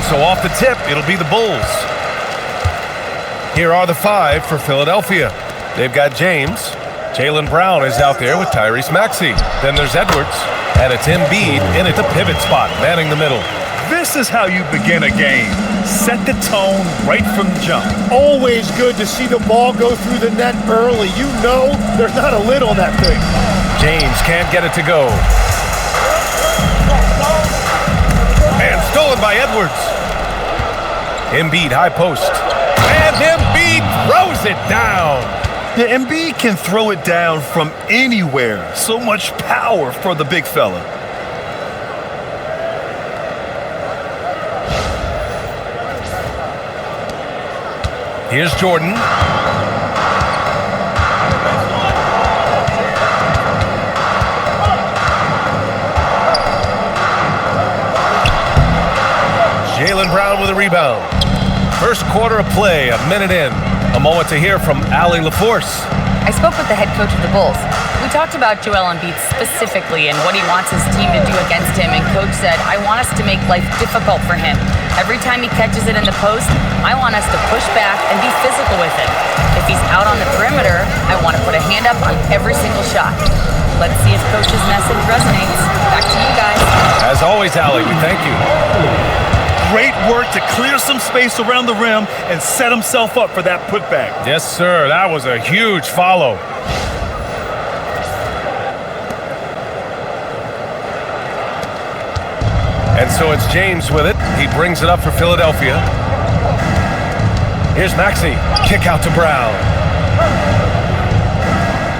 And so off the tip, it'll be the Bulls. Here are the 5 for Philadelphia. They've got James. Jaylen Brown is out there with Tyrese Maxey. Then there's Edwards. And it's Embiid in at the pivot spot, manning the middle. This is how you begin a game. Set the tone right from the jump. Always good to see the ball go through the net early. You know there's not a lid on that thing. James can't get it to go. And stolen by Edwards. Embiid high post. And Embiid throws it down. The Embiid can throw it down from anywhere. So much power for the big fella. Here's Jordan. Jaylen Brown with a rebound. First quarter of play, a minute in. A moment to hear from Allie LaForce. I spoke with the head coach of the Bulls. We talked about Joel Embiid specifically and what he wants his team to do against him, and Coach said, I want us to make life difficult for him. Every time he catches it in the post, I want us to push back and be physical with him. If he's out on the perimeter, I want to put a hand up on every single shot. Let's see if Coach's message resonates. Back to you guys. As always, Allie, we thank you. Great work to clear some space around the rim and set himself up for that putback. Yes, sir. That was a huge follow. And so it's James with it. He brings it up for Philadelphia. Here's Maxey. Kick out to Brown.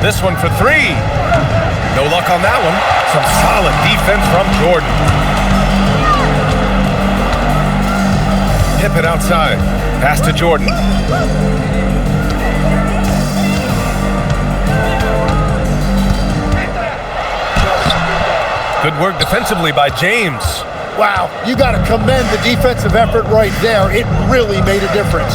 This one for 3. No luck on that one. Some solid defense from Jordan. Pippen outside. Pass to Jordan. Good work defensively by James. Wow, you got to commend the defensive effort right there. It really made a difference.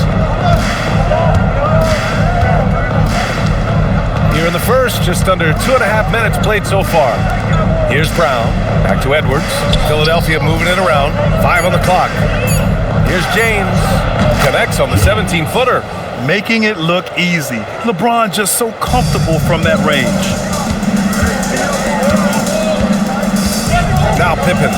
Here in the first, just under 2.5 minutes played so far. Here's Brown. Back to Edwards. Philadelphia moving it around. 5 on the clock. Here's James. Connects on the 17-footer. Making it look easy. LeBron just so comfortable from that range. Now Pippen.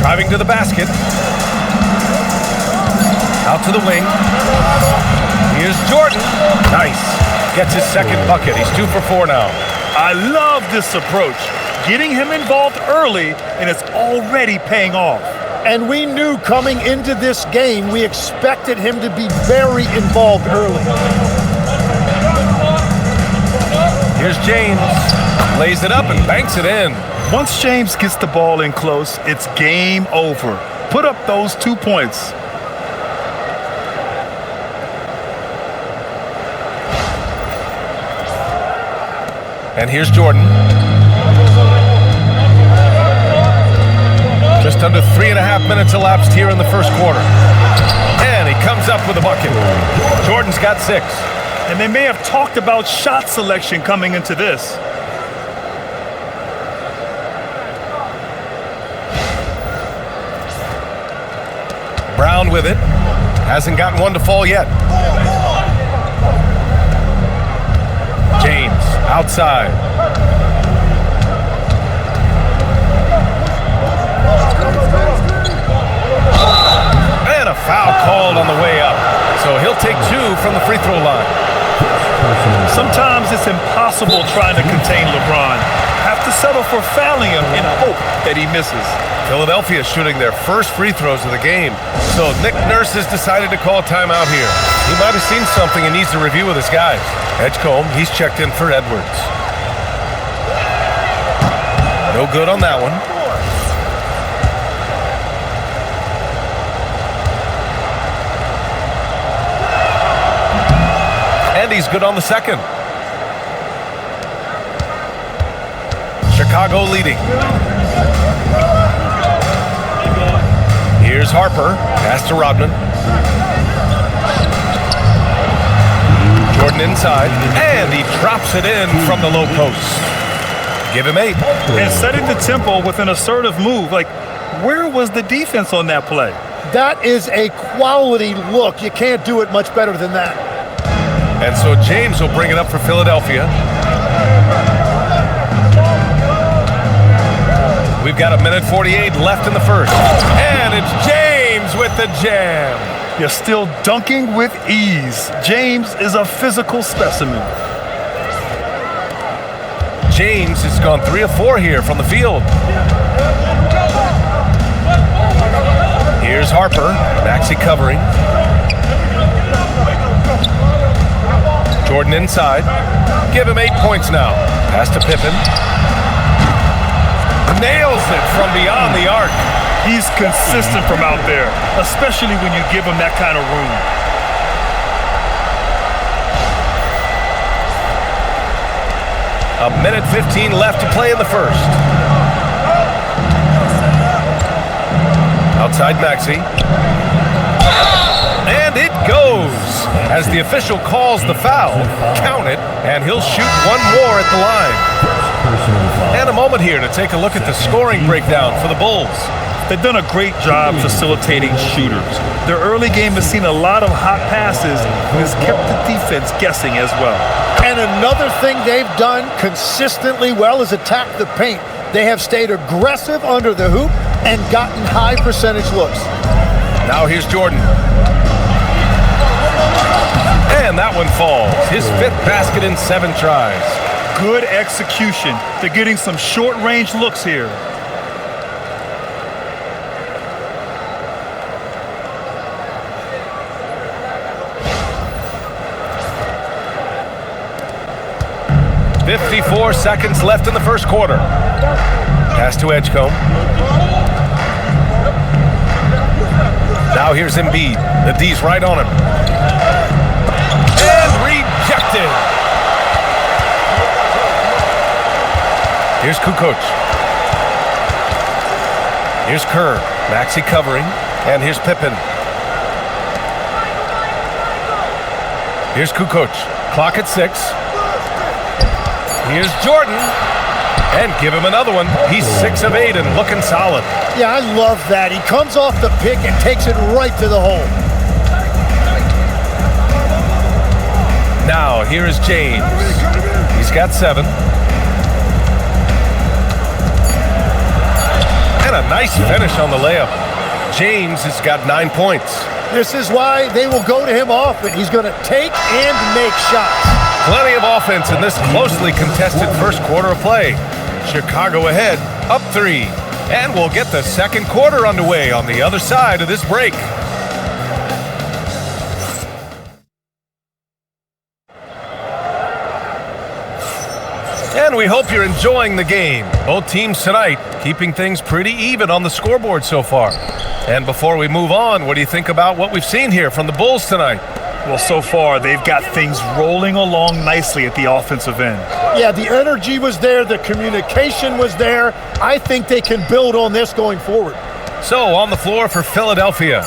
Driving to the basket. Out to the wing. Here's Jordan. Nice. Gets his second bucket. He's 2 for 4 now. I love this approach. Getting him involved early, and it's already paying off. And we knew coming into this game, we expected him to be very involved early. Here's James. Lays it up and banks it in. Once James gets the ball in close, it's game over. Put up those 2 points. And here's Jordan. Just under 3.5 minutes elapsed here in the first quarter. And he comes up with a bucket. Jordan's got 6. And they may have talked about shot selection coming into this. Brown with it. Hasn't gotten one to fall yet. James outside. And a foul called on the way up. So he'll take 2 from the free throw line. Sometimes it's impossible trying to contain LeBron. Have to settle for fouling him in hope that he misses. Philadelphia shooting their first free throws of the game. So Nick Nurse has decided to call a timeout here. He might have seen something and needs to review with his guys. Edgecombe, he's checked in for Edwards. No good on that one. And he's good on the second. Chicago leading. Here's Harper. Pass to Rodman. Jordan inside, and he drops it in from the low post. Give him 8. And setting the tempo with an assertive move. Like, where was the defense on that play? That is a quality look. You can't do it much better than that. And so James will bring it up for Philadelphia. We've got 1:48 left in the first. And it's James with the jam. You're still dunking with ease. James is a physical specimen. James has gone 3 of 4 here from the field. Here's Harper. Maxey covering. Jordan inside. Give him 8 points now. Pass to Pippen. Nails it from beyond the arc. He's consistent from out there, especially when you give him that kind of room. A 1:15 left to play in the first. Outside Maxey. And it goes. As the official calls the foul, count it, and he'll shoot one more at the line. And a moment here to take a look at the scoring breakdown for the Bulls. They've done a great job facilitating shooters. Their early game has seen a lot of hot passes and has kept the defense guessing as well. And another thing they've done consistently well is attack the paint. They have stayed aggressive under the hoop and gotten high percentage looks. Now here's Jordan. And that one falls. His 5th basket in 7 tries. Good execution. They're getting some short-range looks here. "54 seconds left in the first quarter." Pass to Edgecombe. Now here's Embiid. The D's right on him. And rejected. Here's Kukoc. Here's Kerr. Maxey covering. And here's Pippen. Here's Kukoc. Clock at 6. Here's Jordan. And give him another one. He's 6 of 8 and looking solid. Yeah, I love that. He comes off the pick and takes it right to the hole. Now, here is James. He's got 7. And a nice finish on the layup. James has got 9 points. This is why they will go to him often. He's going to take and make shots. Plenty of offense in this closely contested first quarter of play. Chicago ahead, up 3. And we'll get the second quarter underway on the other side of this break. And we hope you're enjoying the game. Both teams tonight keeping things pretty even on the scoreboard so far. And before we move on, what do you think about what we've seen here from the Bulls tonight? Well, so far, they've got things rolling along nicely at the offensive end. Yeah, the energy was there. The communication was there. I think they can build on this going forward. So, on the floor for Philadelphia,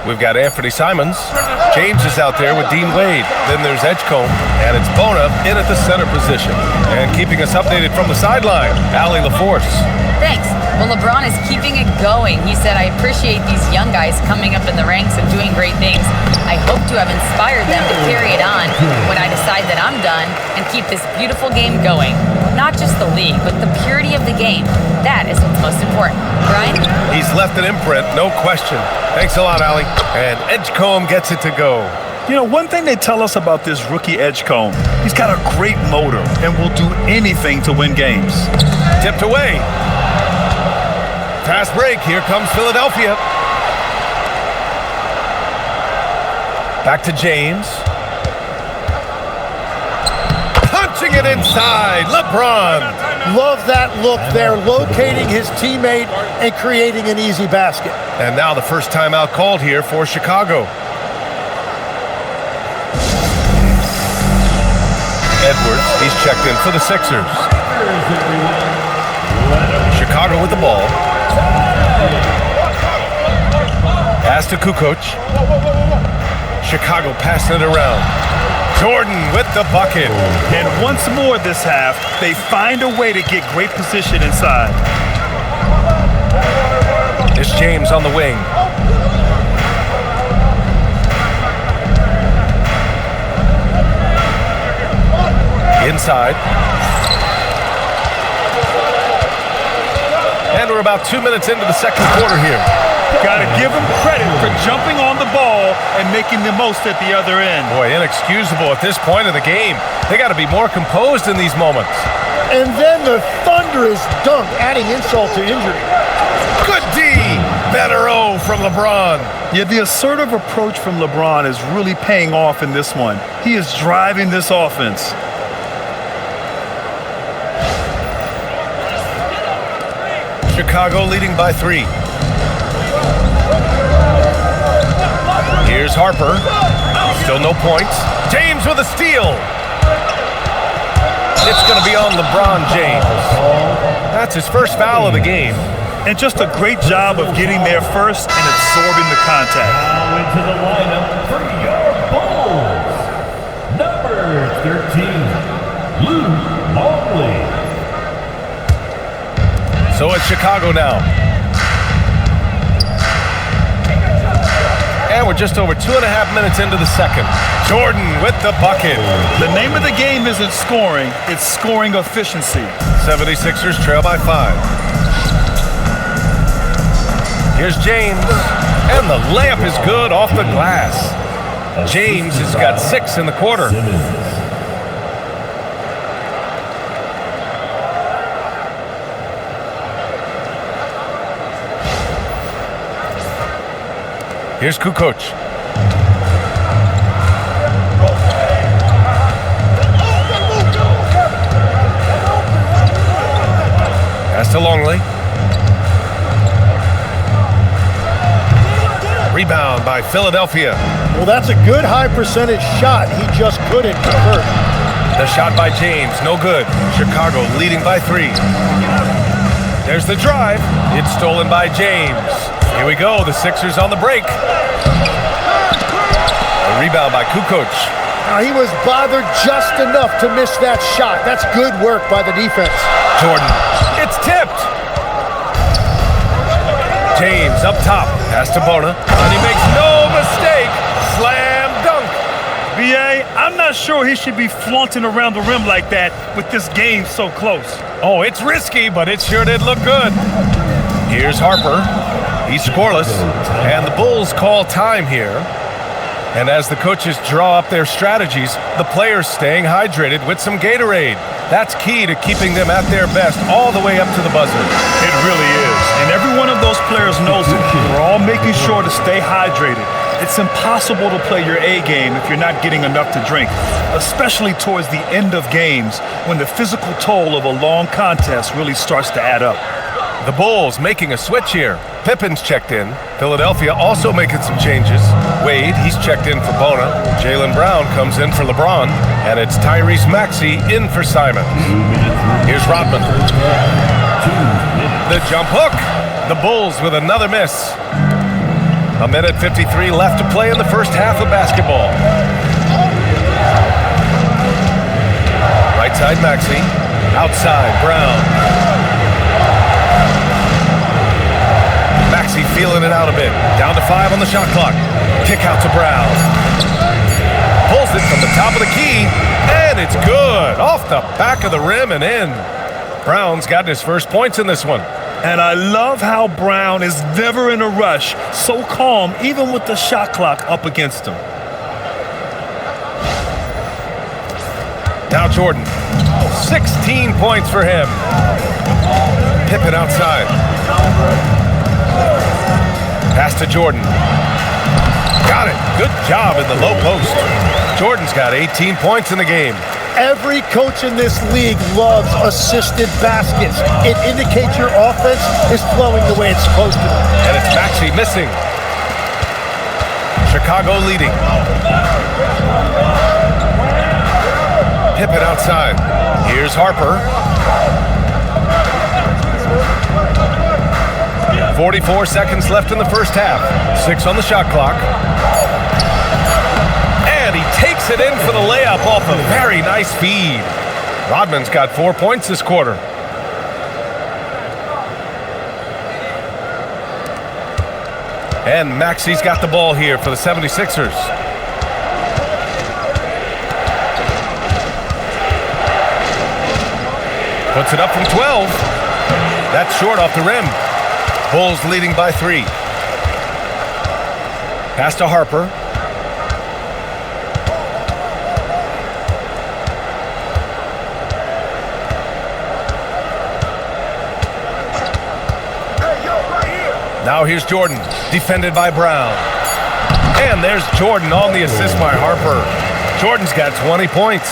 we've got Anthony Simons. James is out there with Dean Wade. Then there's Edgecombe, and it's Bona in at the center position. And keeping us updated from the sideline, Allie LaForce. Thanks. Well, Lebron is keeping it going. He said, I appreciate these young guys coming up in the ranks and doing great things. I hope to have inspired them to carry it on when I decide that I'm done and keep this beautiful game going. Not just the league, but the purity of the game. That is what's most important. Brian? He's left an imprint, no question. Thanks a lot, Allie. And Edgecombe gets it to go. You know, one thing they tell us about this rookie Edgecombe, he's got a great motor and will do anything to win games. Tipped away. Fast break. Here comes Philadelphia. Back to James. Punching it inside. LeBron. Love that look there, locating his teammate and creating an easy basket. And now the first timeout called here for Chicago. Edwards, he's checked in for the Sixers. Chicago with the ball. Pass to Kukoc. Chicago passing it around. Jordan with the bucket. And once more this half, they find a way to get great position inside. Here's James on the wing. Inside. And we're about 2 minutes into the second quarter here. Got to give them credit for jumping on the ball and making the most at the other end. Boy, inexcusable at this point of the game. They got to be more composed in these moments. And then the thunderous dunk, adding insult to injury. Good D. Better O from LeBron. Yeah, the assertive approach from LeBron is really paying off in this one. He is driving this offense. Chicago leading by 3. Here's Harper. Still no points. James with a steal. It's going to be on LeBron James. That's his first foul of the game. And just a great job of getting there first and absorbing the contact. Now into the lineup for your Bulls. Number 13, Luke Longley. So it's Chicago now. And we're just over 2.5 minutes into the second. Jordan with the bucket. The name of the game isn't scoring, it's scoring efficiency. 76ers trail by 5. Here's James. And the layup is good off the glass. James has got 6 in the quarter. Here's Kukoc. Pass to Longley. Rebound by Philadelphia. Well, that's a good high percentage shot. He just couldn't convert. The shot by James, no good. Chicago leading by 3. There's the drive. It's stolen by James. Here we go, the Sixers on the break. A rebound by Kukoc. Now, he was bothered just enough to miss that shot. That's good work by the defense. Jordan, it's tipped. James up top, pass to Bona, and he makes no mistake. Slam dunk. B.A., I'm not sure he should be flaunting around the rim like that with this game so close. Oh, it's risky, but it sure did look good. Here's Harper. He's scoreless, and the Bulls call time here. And as the coaches draw up their strategies, the players staying hydrated with some Gatorade. That's key to keeping them at their best all the way up to the buzzer. It really is. And every one of those players knows it. We're all making sure to stay hydrated. It's impossible to play your A game if you're not getting enough to drink, especially towards the end of games when the physical toll of a long contest really starts to add up. The Bulls making a switch here. Pippen's checked in. Philadelphia also making some changes. Wade, he's checked in for Bona. Jaylen Brown comes in for LeBron. And it's Tyrese Maxey in for Simon. Here's Rodman. The jump hook. The Bulls with another miss. 1:53 left to play in the first half of basketball. Right side Maxey. Outside Brown. Maxey feeling it out a bit. Down to 5 on the shot clock. Kick out to Brown. Pulls it from the top of the key, and it's good. Off the back of the rim and in. Brown's gotten his first points in this one. And I love how Brown is never in a rush, so calm even with the shot clock up against him. Now Jordan. 16 points for him. Pippen outside. Pass to Jordan. Got it. Good job in the low post. Jordan's got 18 points in the game. Every coach in this league loves assisted baskets. It indicates your offense is flowing the way it's supposed to. And it's Maxey missing. Chicago leading. Pippen outside. Here's Harper. 44 seconds left in the first half. 6 on the shot clock. And he takes it in for the a layup off a very nice feed. Rodman's got 4 points this quarter. And Maxi's got the ball here for the 76ers. Puts it up from 12. That's short off the rim. Bulls leading by 3. Pass to Harper. Now here's Jordan, defended by Brown. And there's Jordan on the assist by Harper. Jordan's got 20 points.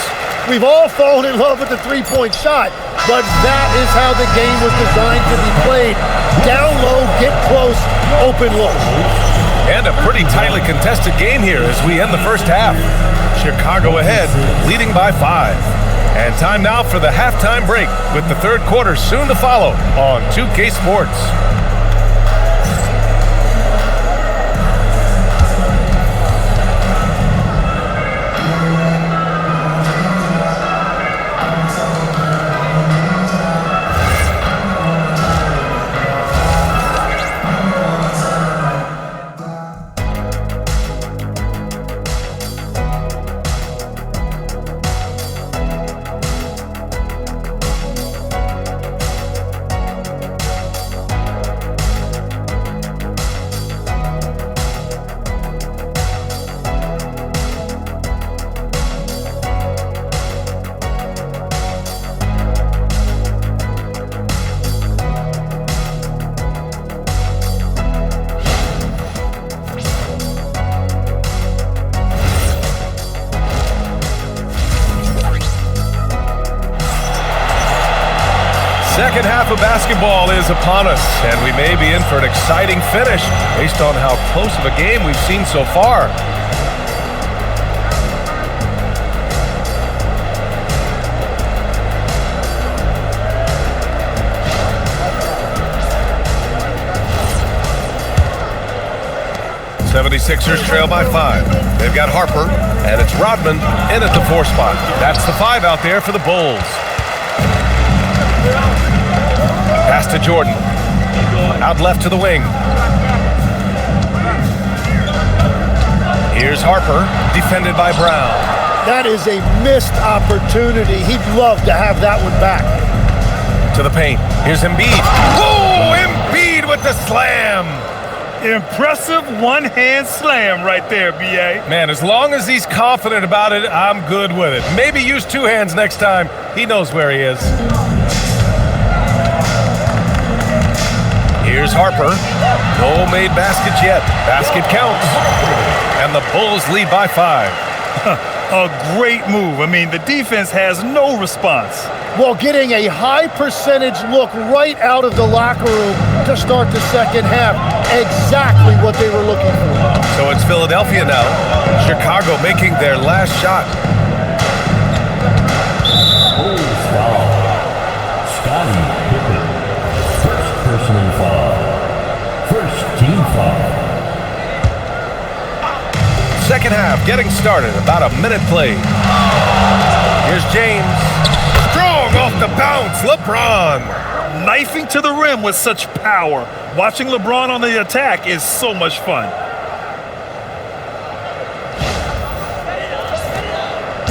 We've all fallen in love with the three-point shot, but that is how the game was designed to be played. Down low, get close, open look. And a pretty tightly contested game here as we end the first half. Chicago ahead, leading by 5. And time now for the halftime break, with the third quarter soon to follow on 2K Sports. Second half of basketball is upon us, and we may be in for an exciting finish based on how close of a game we've seen so far. '76ers trail by 5. They've got Harper, and it's Rodman in at the 4 spot. That's the 5 out there for the Bulls. Pass to Jordan. Out left to the wing. Here's Harper, defended by Brown. That is a missed opportunity. He'd love to have that one back. To the paint. Here's Embiid. Whoa! Embiid with the slam! Impressive one-hand slam right there, B.A. Man, as long as he's confident about it, I'm good with it. Maybe use 2 hands next time. He knows where he is. Here's Harper. No made baskets yet. Basket counts. And the Bulls lead by 5. A great move. I mean, the defense has no response. Well, getting a high percentage look right out of the locker room to start the second half. Exactly what they were looking for. So it's Philadelphia now. Chicago making their last shot. Bulls foul. Scotty Pippen. First personal foul. First team foul. Second half getting started. About a minute played. Here's James. Strong off the bounce. LeBron. Knifing to the rim with such power. Watching LeBron on the attack is so much fun.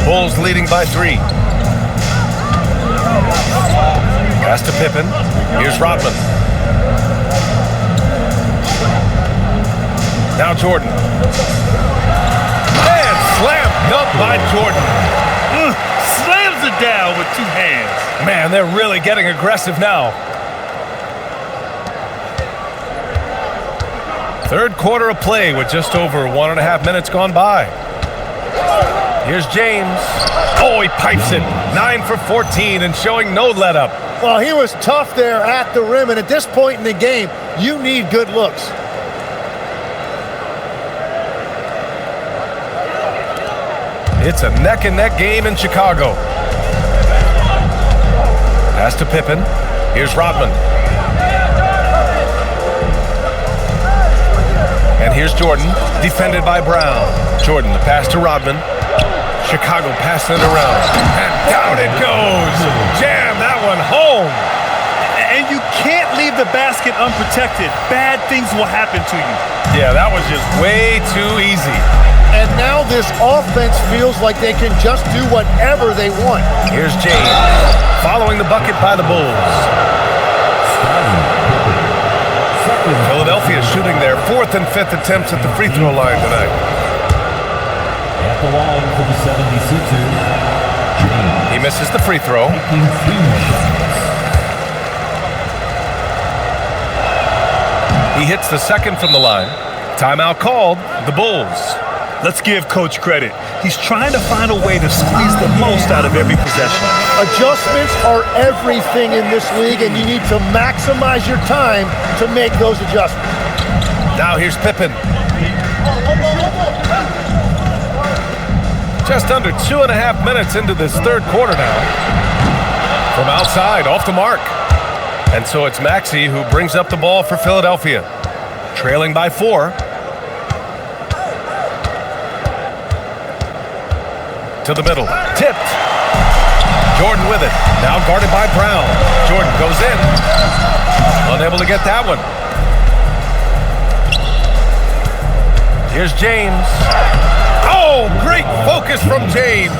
Bulls leading by 3. Pass to Pippen. Here's Rodman. Now Jordan. And slammed up by Jordan. Slams it down with 2 hands. Man, they're really getting aggressive now. Third quarter of play with just over 1.5 minutes gone by. Here's James. Oh, he pipes it. 9 for 14 and showing no let-up. Well, he was tough there at the rim, and at this point in the game, you need good looks. It's a neck-and-neck game in Chicago. Pass to Pippen. Here's Rodman. And here's Jordan, defended by Brown. Jordan, the pass to Rodman. Chicago passing it around. And down it goes. Jam that one home. And you can't leave the basket unprotected. Bad things will happen to you. Yeah, that was just way too easy. And now this offense feels like they can just do whatever they want. Here's James, following the bucket by the Bulls. Philadelphia shooting their 4th and 5th attempts at the free throw line tonight. At the line for the 76ers, James. He misses the free throw. Taking 2 shots. He hits the second from the line. Timeout called, the Bulls. Let's give Coach credit. He's trying to find a way to squeeze the most out of every possession. Adjustments are everything in this league, and you need to maximize your time to make those adjustments. Now here's Pippen. Just under 2.5 minutes into this third quarter now. From outside, off the mark. And so it's Maxey who brings up the ball for Philadelphia. Trailing by 4. To the middle. Tipped. Jordan with it. Now guarded by Brown. Jordan goes in. Unable to get that one. Here's James. Oh, great focus from James.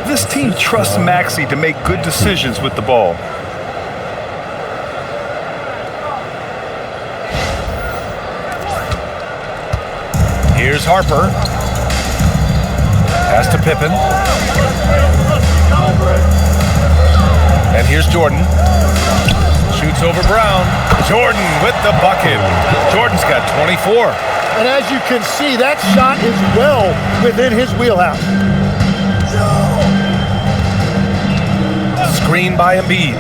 This team trusts Maxey to make good decisions with the ball. Here's Harper. Pass to Pippen. And here's Jordan. Shoots over Brown. Jordan with the bucket. Jordan's got 24. And as you can see, that shot is well within his wheelhouse. Screen by Embiid.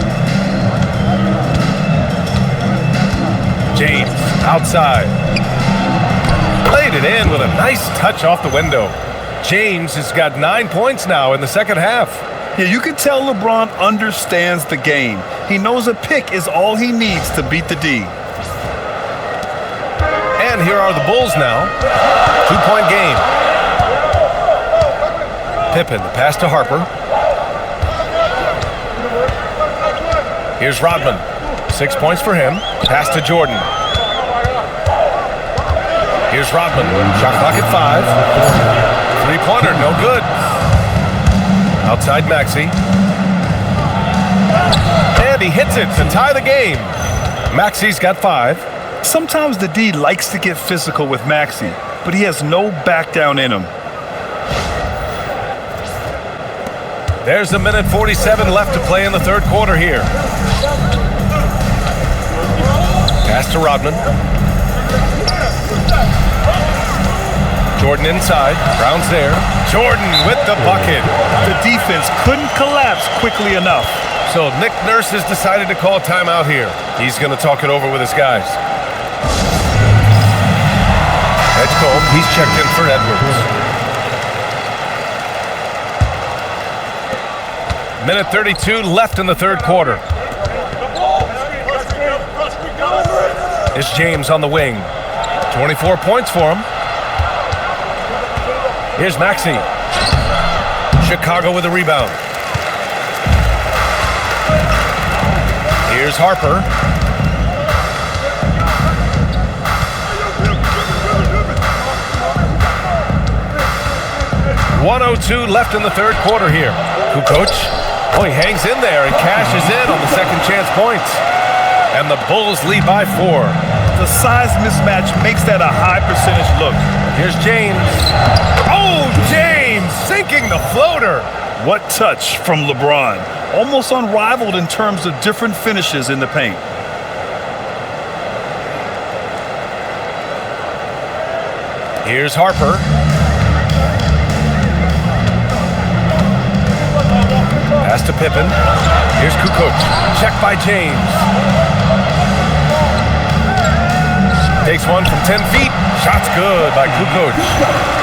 James outside. Laid it in with a nice touch off the window. James has got 9 points now in the second half. Yeah, you can tell LeBron understands the game. He knows a pick is all he needs to beat the D. And here are the Bulls now. 2-point game. Pippen, the pass to Harper. Here's Rodman. 6 points for him. Pass to Jordan. Here's Rodman. Shot clock at 5. Three-pointer, no good. Outside Maxey. And he hits it to tie the game. Maxey's got 5. Sometimes the D likes to get physical with Maxey, but he has no back down in him. There's a minute 47 left to play in the third quarter here. Pass to Rodman. Jordan inside. Brown's there. Jordan with the bucket. The defense couldn't collapse quickly enough. So Nick Nurse has decided to call a timeout here. He's going to talk it over with his guys. Edgecombe, he's checked in for Edwards. Minute 32 left in the third quarter. It's James on the wing. 24 points for him. Here's Maxey. Chicago with a rebound. Here's Harper. .102 left in the third quarter here. Kukoc. Oh, he hangs in there and cashes in on the second chance points. And the Bulls lead by 4. The size mismatch makes that a high percentage look. Here's James. Oh, James sinking the floater. What touch from LeBron. Almost unrivaled in terms of different finishes in the paint. Here's Harper. Pass to Pippen. Here's Kukoc. Check by James. Takes one from 10 feet. Shot's good by Kukoc.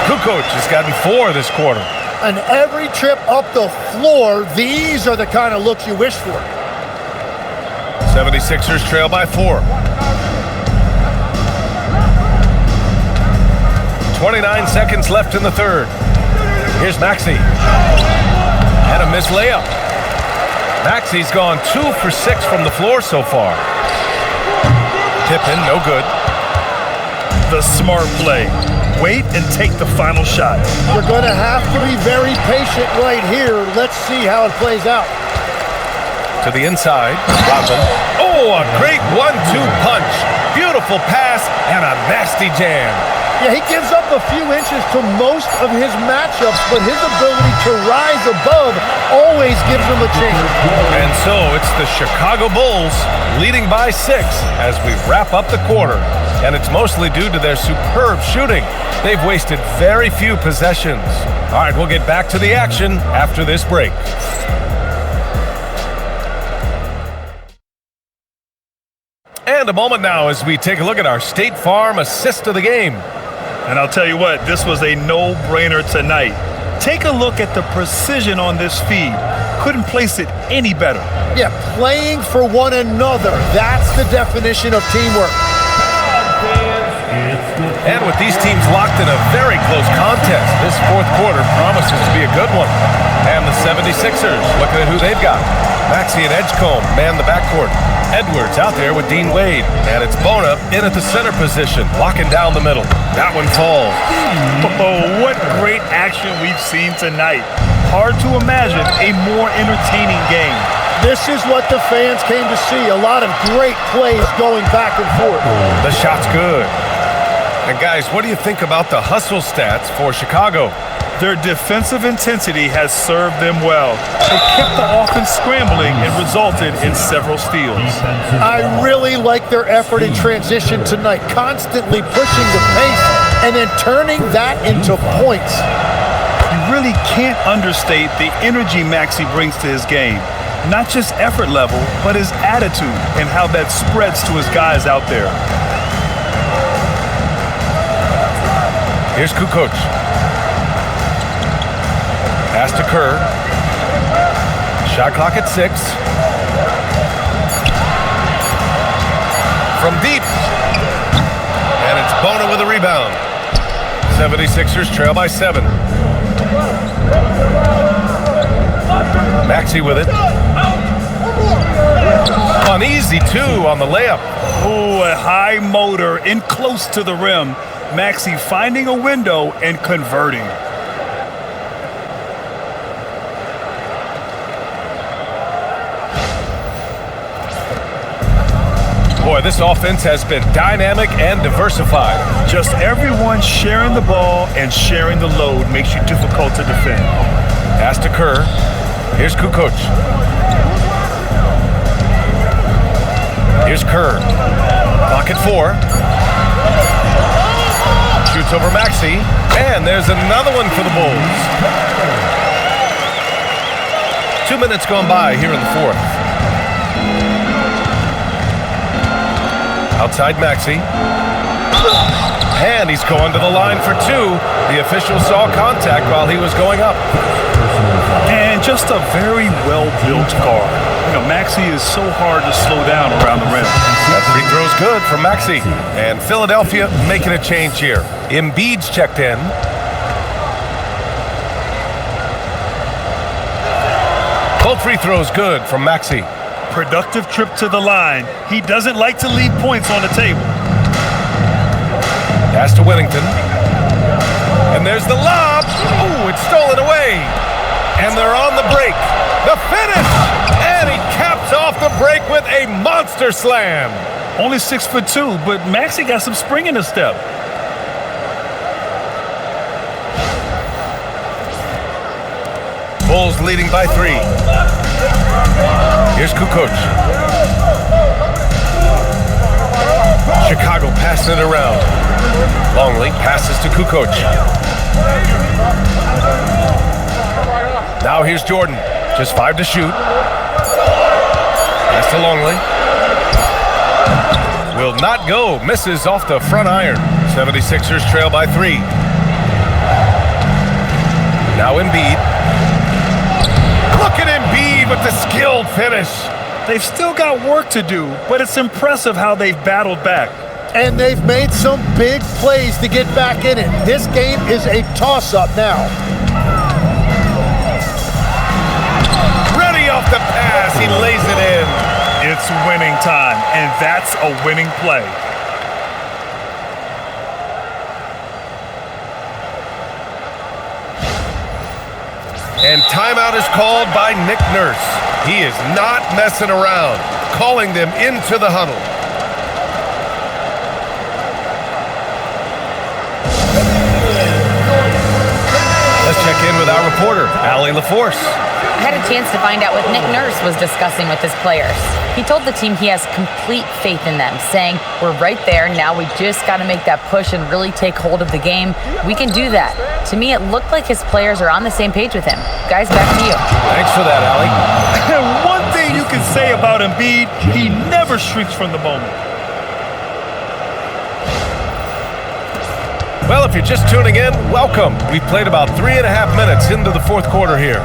Kukoc has gotten 4 this quarter. And every trip up the floor, these are the kind of looks you wish for. 76ers trail by 4. 29 seconds left in the third. Here's Maxey. And a missed layup. Maxey's gone 2 for 6 from the floor so far. Tip in, no good. The smart play. Wait and take the final shot. You're going to have to be very patient right here. Let's see how it plays out. To the inside, Rodman. Oh, a great 1-2 punch. Beautiful pass and a nasty jam. Yeah, he gives up a few inches to most of his matchups, but his ability to rise above always gives him a chance. And so it's the Chicago Bulls leading by 6 as we wrap up the quarter. And it's mostly due to their superb shooting. They've wasted very few possessions. All right, we'll get back to the action after this break. And a moment now as we take a look at our State Farm assist of the game. And I'll tell you what, this was a no-brainer tonight. Take a look at the precision on this feed. Couldn't place it any better. Yeah, playing for one another. That's the definition of teamwork. And with these teams locked in a very close contest, this fourth quarter promises to be a good one. And the 76ers, looking at who they've got. Maxey and Edgecombe man the backcourt. Edwards out there with Dean Wade. And it's Bona in at the center position, locking down the middle. That one falls. Oh, what great action we've seen tonight. Hard to imagine a more entertaining game. This is what the fans came to see. A lot of great plays going back and forth. The shot's good. And guys, what do you think about the hustle stats for Chicago? Their defensive intensity has served them well. It kept the offense scrambling and resulted in several steals. I really like their effort in transition tonight, constantly pushing the pace and then turning that into points. You really can't understate the energy Maxey brings to his game. Not just effort level, but his attitude and how that spreads to his guys out there. Here's Kukoc. Pass to Kerr. Shot clock at 6. From deep. And it's Bona with a rebound. 76ers trail by 7. Maxey with it. An easy 2 on the layup. Oh, a high motor in close to the rim. Maxey finding a window and converting. Boy, this offense has been dynamic and diversified. Just everyone sharing the ball and sharing the load makes you difficult to defend. Pass to Kerr. Here's Kukoc. Here's Kerr. Clock at 4. Shoots over Maxey. And there's another one for the Bulls. 2 minutes gone by here in the fourth. Outside Maxey. And he's going to the line for 2. The official saw contact while he was going up. And just a very well-built guard. You know, Maxey is so hard to slow down around the rim. That free throw's good from Maxey. And Philadelphia making a change here. Embiid's checked in. Both free throws good from Maxey. Productive trip to the line. He doesn't like to leave points on the table. Pass to Whittington. And there's the lob. Oh, it's stolen away. And they're on the break. The finish. And he caps off the break with a monster slam. Only 6'2", but Maxey got some spring in his step. Bulls leading by 3. Here's Kukoc. Chicago passing it around. Longley passes to Kukoc. Now here's Jordan. Just 5 to shoot. Pass to Longley. Will not go. Misses off the front iron. 76ers trail by 3. Now Embiid. Look at Embiid with the skilled finish. They've still got work to do, but it's impressive how they've battled back. And they've made some big plays to get back in it. This game is a toss-up now. It's winning time, and that's a winning play. And timeout is called by Nick Nurse. He is not messing around, calling them into the huddle. Let's check in with our reporter, Allie LaForce. I had a chance to find out what Nick Nurse was discussing with his players. He told the team he has complete faith in them, saying, "We're right there, now we just got to make that push and really take hold of the game. We can do that." To me, it looked like his players are on the same page with him. Guys, back to you. Thanks for that, Allie. And one thing you can say about Embiid, he never shrinks from the moment. Well, if you're just tuning in, welcome. We've played about 3.5 minutes into the fourth quarter here.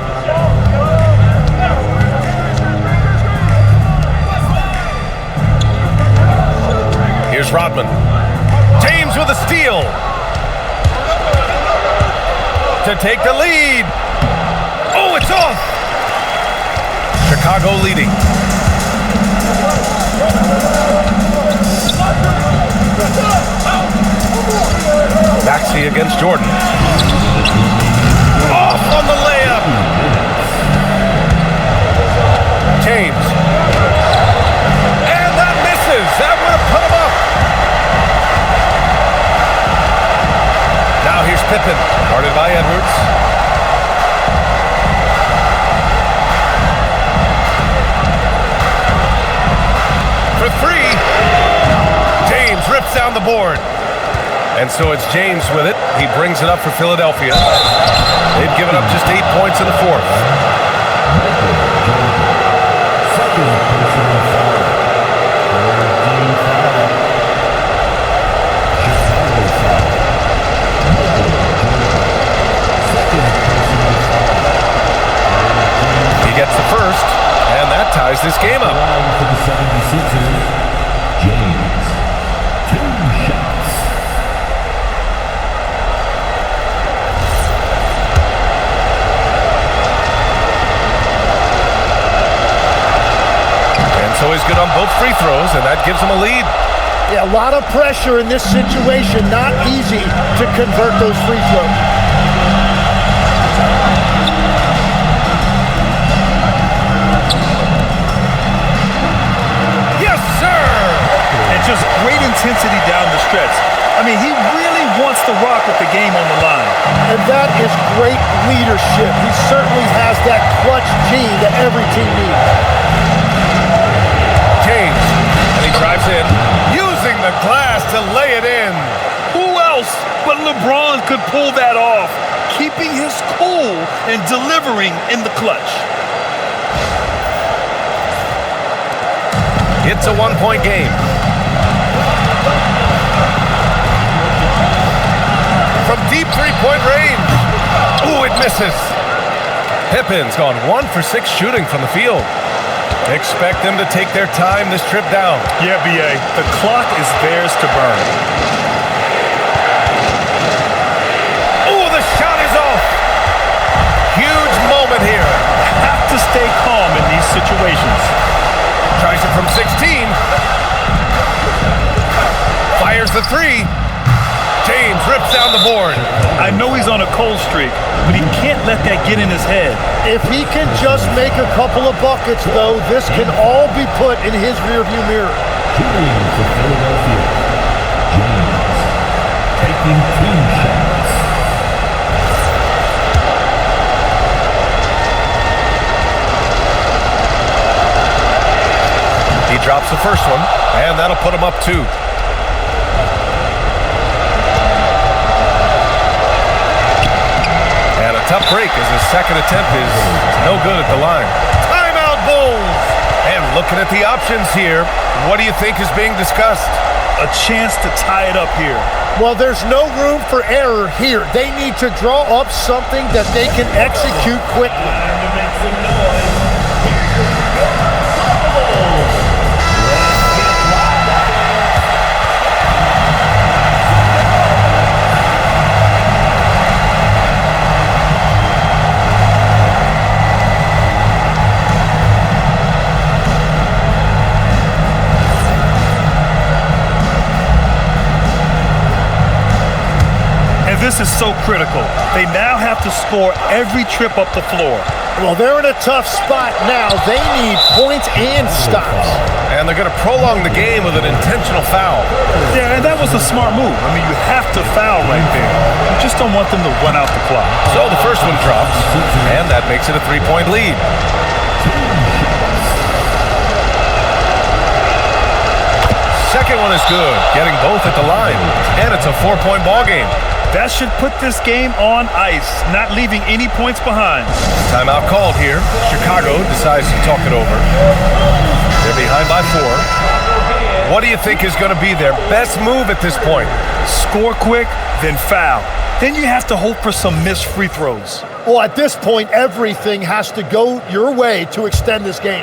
Here's Rodman. James with a steal to take the lead. Oh, it's off. Chicago leading. Maxey against Jordan. Off on the layup. James. And that misses. That would have put him up. Now here's Pippen, guarded by Edwards. For three. James rips down the board. And so it's James with it. He brings it up for Philadelphia. They've given up just 8 points in the fourth. He gets the first, and that ties this game up. For the 76ers, James. 2 shots. And so he's good on both free throws, and that gives him a lead. Yeah, a lot of pressure in this situation. Not easy to convert those free throws. Yes, sir! And just great intensity down the stretch. I mean, he really wants to rock with the game on the line. And that is great leadership. He certainly has that clutch gene that every team needs. James, and he drives in, using the glass to lay it in. Who else but LeBron could pull that off, keeping his cool and delivering in the clutch? It's a 1-point game. From deep three-point range. Ooh, it misses. Pippen's gone 1 for 6 shooting from the field. Expect them to take their time this trip down. Yeah, B.A., the clock is theirs to burn. Ooh, the shot is off. Huge moment here. Have to stay calm in these situations. Tries it from 16. Fires the three. James rips down the board. I know he's on a cold streak, but he can't let that get in his head. If he can just make a couple of buckets, though, this can all be put in his rearview mirror. Shooting for Philadelphia, James. Taking 2 shots. He drops the first one, and that'll put him up 2. And a tough break as his second attempt is no good at the line. Timeout, Bulls! And looking at the options here, what do you think is being discussed? A chance to tie it up here. Well, there's no room for error here. They need to draw up something that they can execute quickly. Time to make some noise. Here's your Bulls. Let's get live. This is so critical. They now have to score every trip up the floor. Well, they're in a tough spot now. They need points and stops. And they're going to prolong the game with an intentional foul. Yeah, and that was a smart move. I mean, you have to foul right there. You just don't want them to run out the clock. So the first one drops, and that makes it a 3-point lead. Second one is good, getting both at the line. And it's a 4-point ball game. That should put this game on ice, not leaving any points behind. Timeout called here. Chicago decides to talk it over. They're behind by 4. What do you think is going to be their best move at this point? Score quick, then foul. Then you have to hope for some missed free throws. Well, at this point, everything has to go your way to extend this game.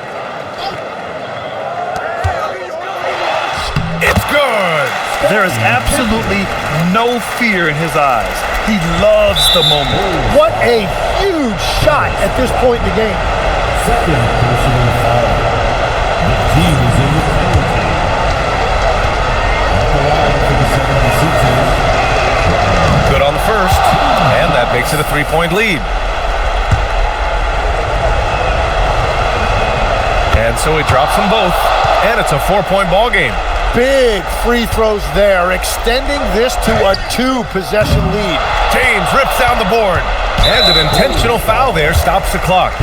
It's good. There is absolutely no fear in his eyes. He loves the moment. What a huge shot at this point in the game. Second personal foul. The team is in the penalty. At the line for the 76ers. Good on the first, and that makes it a 3-point lead. And so he drops them both, and it's a 4-point ball game. Big free throws there, extending this to a 2-possession lead. James rips down the board, and an intentional foul there stops the clock.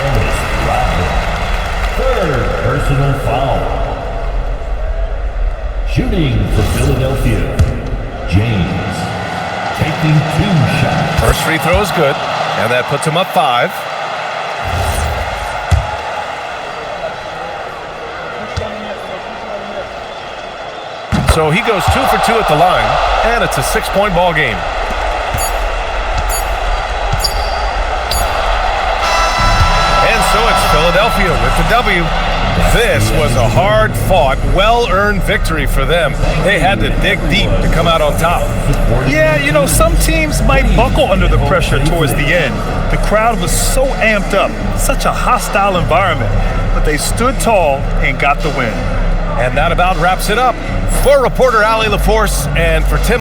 Third personal foul. Shooting for Philadelphia, James. Taking 2 shots. First free throw is good, and that puts him up 5. So he goes 2 for 2 at the line, and it's a 6-point ball game. And so it's Philadelphia with the W. This was a hard-fought, well-earned victory for them. They had to dig deep to come out on top. Yeah, you know, some teams might buckle under the pressure towards the end. The crowd was so amped up, such a hostile environment, but they stood tall and got the win. And that about wraps it up. For reporter Allie LaForce and for Tim